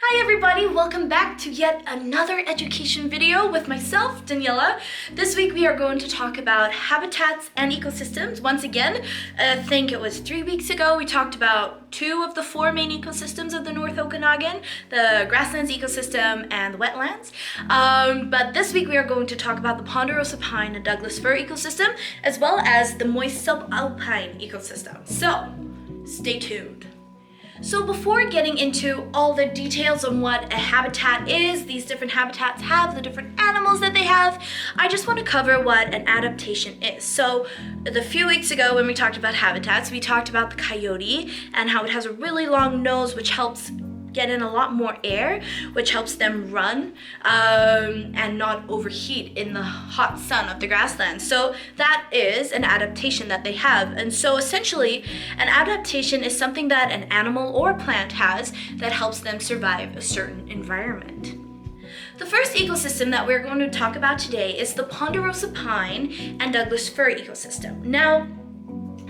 Hi everybody, welcome back to yet another education video with myself, Daniela. This week we are going to talk about habitats and ecosystems. Once again, I think it was 3 weeks ago, we talked about 2 of the 4 main ecosystems of the North Okanagan, the grasslands ecosystem and the wetlands. But this week we are going to talk about the ponderosa pine and Douglas fir ecosystem, as well as the moist subalpine ecosystem. So, stay tuned. So before getting into all the details on what a habitat is, these different habitats have, the different animals that they have, I just want to cover what an adaptation is. So a few weeks ago when we talked about habitats, we talked about the coyote and how it has a really long nose which helps get in a lot more air, which helps them run and not overheat in the hot sun of the grasslands. So that is an adaptation that they have. And so essentially, an adaptation is something that an animal or plant has that helps them survive a certain environment. The first ecosystem that we're going to talk about today is the ponderosa pine and Douglas fir ecosystem. Now,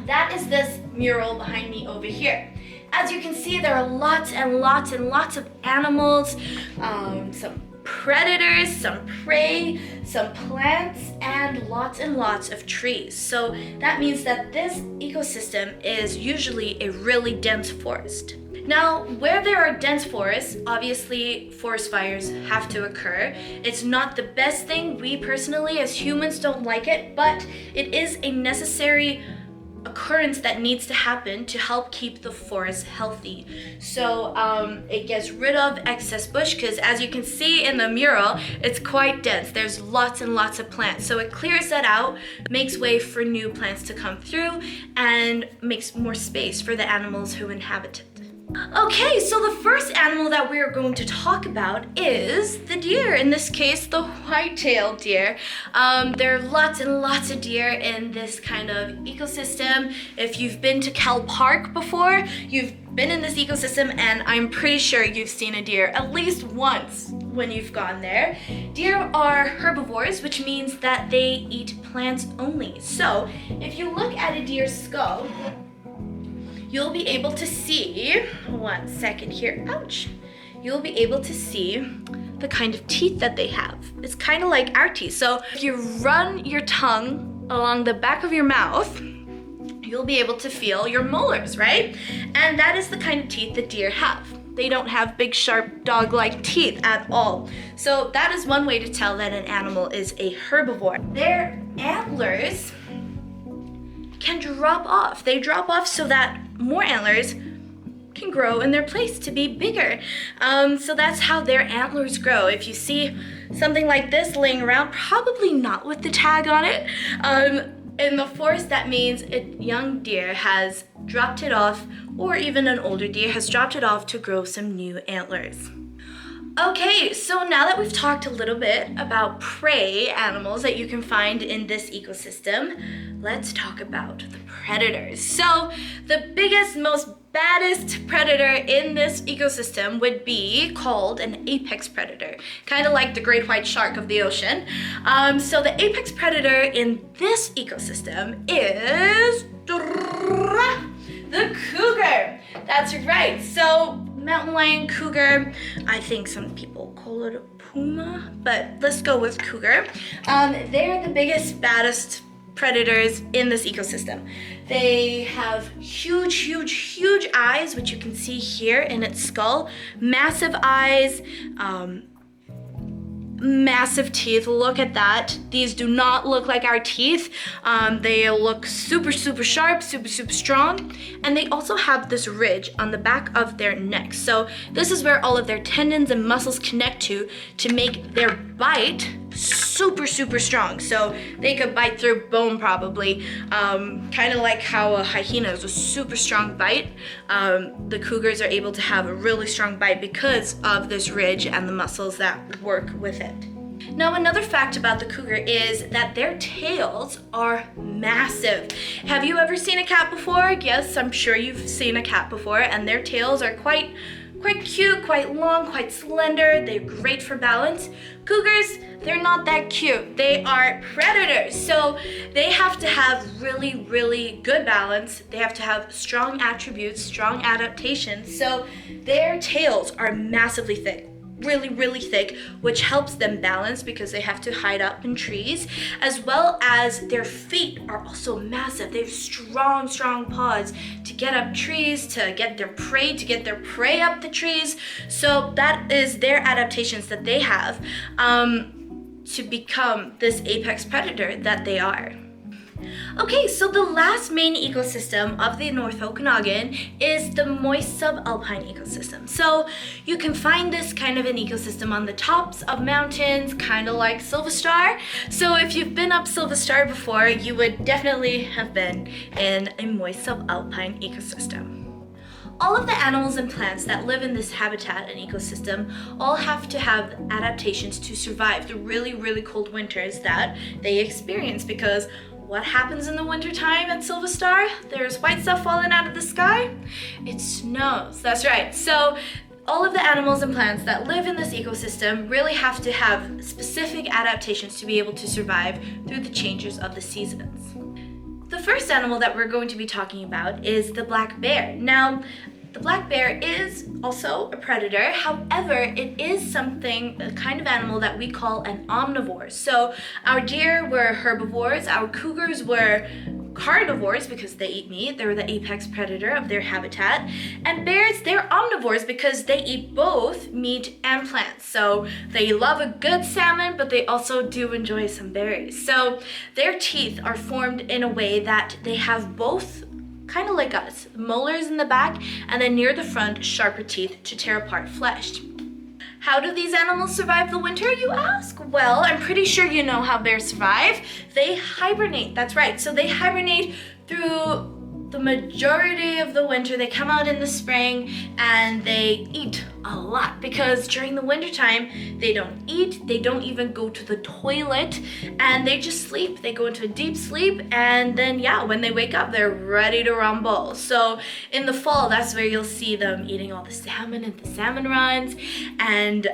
that is this mural behind me over here. As you can see, there are lots and lots and lots of animals, some predators, some prey, some plants, and lots of trees. So that means that this ecosystem is usually a really dense forest. Now, where there are dense forests, obviously forest fires have to occur. It's not the best thing. We personally, as humans, don't like it, but it is a necessary occurrence that needs to happen to help keep the forest healthy. So it gets rid of excess bush because, as you can see in the mural, it's quite dense. There's lots and lots of plants. So it clears that out, makes way for new plants to come through, and makes more space for the animals who inhabit it. Okay, so the first animal that we're going to talk about is the deer. In this case, the white-tailed deer. There are lots and lots of deer in this kind of ecosystem. If you've been to Kell Park before, you've been in this ecosystem, and I'm pretty sure you've seen a deer at least once when you've gone there. Deer are herbivores, which means that they eat plants only. So if you look at a deer's skull, you'll be able to see, one second here, ouch. You'll be able to see the kind of teeth that they have. It's kind of like our teeth. So if you run your tongue along the back of your mouth, you'll be able to feel your molars, right? And that is the kind of teeth that deer have. They don't have big, sharp, dog-like teeth at all. So that is one way to tell that an animal is a herbivore. Their antlers can drop off. They drop off so that more antlers can grow in their place to be bigger. So that's how their antlers grow. If you see something like this laying around, probably not with the tag on it, in the forest, that means a young deer has dropped it off, or even an older deer has dropped it off to grow some new antlers. Okay, so now that we've talked a little bit about prey animals that you can find in this ecosystem, let's talk about the predators. So the biggest, most baddest predator in this ecosystem would be called an apex predator, kind of like the great white shark of the ocean. So the apex predator in this ecosystem is the cougar. That's right. So mountain lion, cougar, I think some people call it a puma, but let's go with cougar. They're the biggest, baddest predators in this ecosystem. They have huge eyes, which you can see here in its skull. Massive eyes, massive teeth. Look at that. These do not look like our teeth. They look super sharp, super strong, and they also have this ridge on the back of their necks. So this is where all of their tendons and muscles connect to make their bite super strong. So they could bite through bone probably, kind of like how a hyena is a super strong bite. The cougars are able to have a really strong bite because of this ridge and the muscles that work with it. Now, another fact about the cougar is that their tails are massive. Have you ever seen a cat before? Yes, I'm sure you've seen a cat before, and their tails are quite Quite cute, quite long, quite slender. They're great for balance. Cougars, they're not that cute. They are predators. So they have to have really, really good balance. They have to have strong attributes, strong adaptations. So their tails are massively thick. Really, really thick, which helps them balance because they have to hide up in trees, as well as their feet are also massive. They have strong, strong paws to get up trees, to get their prey up the trees. So that is their adaptations that they have to become this apex predator that they are. Okay, so the last main ecosystem of the North Okanagan is the moist subalpine ecosystem. So you can find this kind of an ecosystem on the tops of mountains, kind of like Silver Star. So if you've been up Silver Star before, you would definitely have been in a moist subalpine ecosystem. All of the animals and plants that live in this habitat and ecosystem all have to have adaptations to survive the really, really cold winters that they experience, because what happens in the wintertime at Silver Star? There's white stuff falling out of the sky. It snows, that's right. So all of the animals and plants that live in this ecosystem really have to have specific adaptations to be able to survive through the changes of the seasons. The first animal that we're going to be talking about is the black bear. Now, the black bear is also a predator. However, it is a kind of animal that we call an omnivore. So our deer were herbivores, our cougars were carnivores because they eat meat. They're the apex predator of their habitat. And bears, they're omnivores because they eat both meat and plants. So they love a good salmon, but they also do enjoy some berries. So their teeth are formed in a way that they have both, kind of like us, molars in the back, and then near the front, sharper teeth to tear apart flesh. How do these animals survive the winter, you ask? Well, I'm pretty sure you know how bears survive. They hibernate, that's right. So they hibernate through the majority of the winter. They come out in the spring and they eat a lot, because during the wintertime, they don't eat, they don't even go to the toilet, and they just sleep. They go into a deep sleep, and then when they wake up, they're ready to rumble. So in the fall, that's where you'll see them eating all the salmon and the salmon runs, and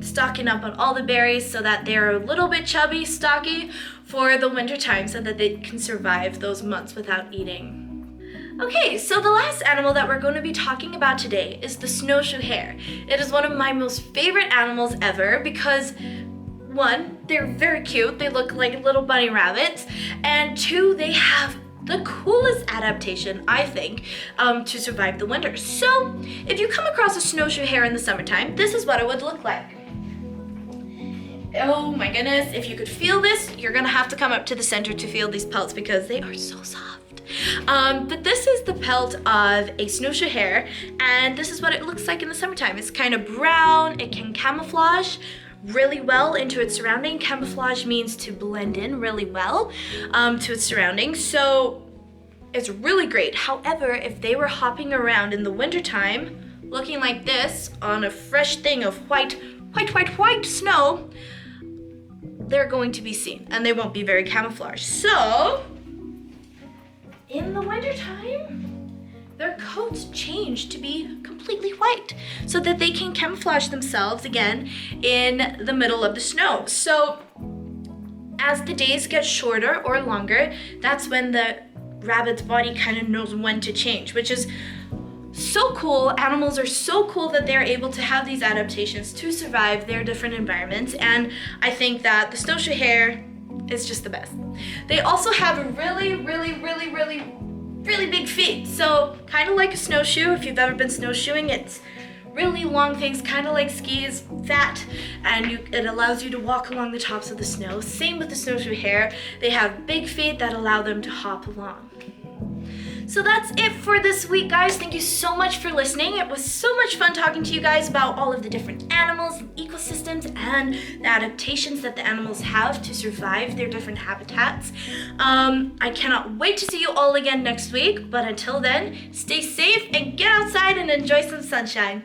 stocking up on all the berries so that they're a little bit chubby, stocky for the wintertime, so that they can survive those months without eating. Okay, so the last animal that we're going to be talking about today is the snowshoe hare. It is one of my most favorite animals ever because, one, they're very cute. They look like little bunny rabbits. And two, they have the coolest adaptation, I think, to survive the winter. So if you come across a snowshoe hare in the summertime, this is what it would look like. Oh my goodness, if you could feel this, you're gonna have to come up to the center to feel these pelts because they are so soft. But this is the pelt of a snowshoe hare, and this is what it looks like in the summertime. It's kind of brown. It can camouflage really well into its surrounding. Camouflage means to blend in really well to its surroundings. So it's really great. However, if they were hopping around in the wintertime, looking like this on a fresh thing of white snow, they're going to be seen and they won't be very camouflaged. So in the wintertime, their coats change to be completely white so that they can camouflage themselves again in the middle of the snow. So as the days get shorter or longer, that's when the rabbit's body kind of knows when to change, which is so cool. Animals are so cool that they're able to have these adaptations to survive their different environments, and I think that the snowshoe hare is just the best. They also have really big feet. So kind of like a snowshoe, if you've ever been snowshoeing, it's really long things, kind of like skis, fat, and it allows you to walk along the tops of the snow. Same with the snowshoe hare. They have big feet that allow them to hop along. So that's it for this week, guys. Thank you so much for listening. It was so much fun talking to you guys about all of the different animals and ecosystems and the adaptations that the animals have to survive their different habitats. I cannot wait to see you all again next week, but until then, stay safe and get outside and enjoy some sunshine.